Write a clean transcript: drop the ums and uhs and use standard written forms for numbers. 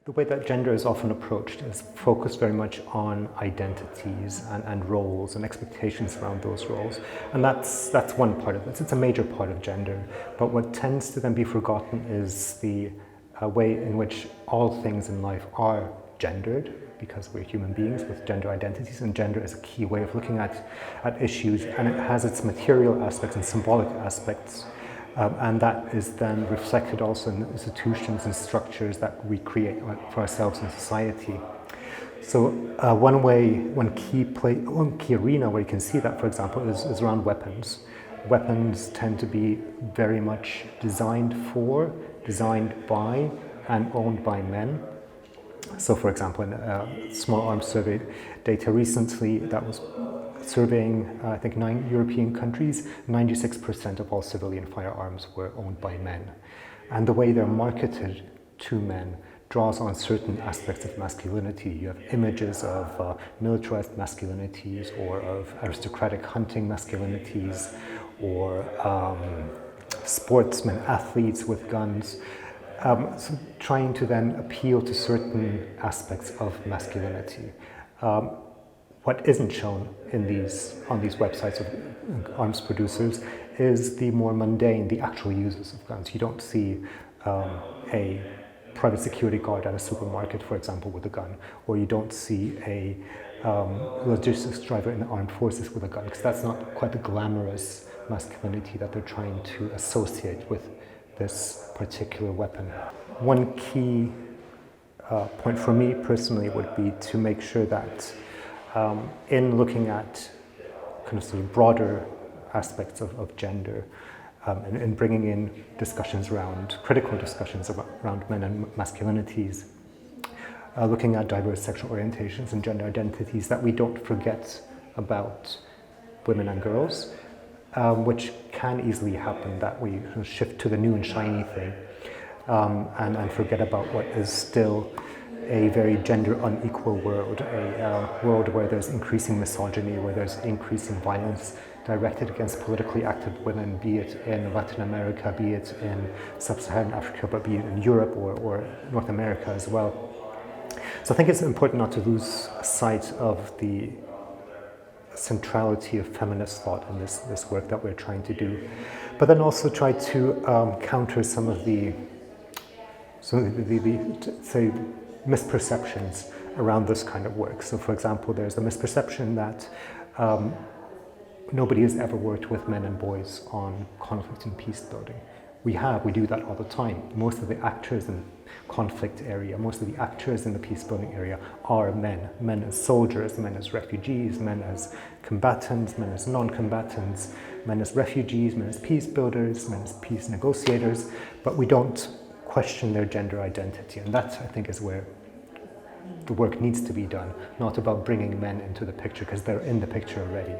The way that gender is often approached is focused very much on identities and roles and expectations around those roles. And that's one part of it. It's a major part of gender. But what tends to then be forgotten is the way in which all things in life are gendered, because we're human beings with gender identities, and gender is a key way of looking at issues, and it has its material aspects and symbolic aspects. And that is then reflected also in the institutions and structures that we create for ourselves in society. So one key arena where you can see that, for example, is around weapons. Weapons tend to be very much designed by, and owned by men. So, for example, in a small arms survey data recently that was surveying, I think, 9 European countries, 96% of all civilian firearms were owned by men. And the way they're marketed to men draws on certain aspects of masculinity. You have images of militarized masculinities, or of aristocratic hunting masculinities, or sportsmen, athletes with guns. So trying to then appeal to certain aspects of masculinity. What isn't shown on these websites of arms producers is the more mundane, the actual uses of guns. You don't see a private security guard at a supermarket, for example, with a gun, or you don't see a logistics driver in the armed forces with a gun, because that's not quite the glamorous masculinity that they're trying to associate with this particular weapon. One key point for me personally would be to make sure that in looking at kind of sort of broader aspects of gender, and bringing in discussions critical discussions around men and masculinities, looking at diverse sexual orientations and gender identities, that we don't forget about women and girls, which can easily happen, that we shift to the new and shiny thing, and forget about what is still a very gender unequal world, a world where there's increasing misogyny, where there's increasing violence directed against politically active women, be it in Latin America, be it in sub-Saharan Africa, but be it in Europe or North America as well. So I think it's important not to lose sight of the centrality of feminist thought in this work that we're trying to do, but then also try to counter some of the say, misperceptions around this kind of work. So, for example, there's the misperception that nobody has ever worked with men and boys on conflict and peace building. We do that all the time. Most of the actors in conflict area, most of the actors in the peace building area are men as soldiers, men as refugees, men as combatants, men as non-combatants, men as refugees, men as peace builders, men as peace negotiators, but we don't question their gender identity, and that, I think, is where the work needs to be done, not about bringing men into the picture, because they're in the picture already.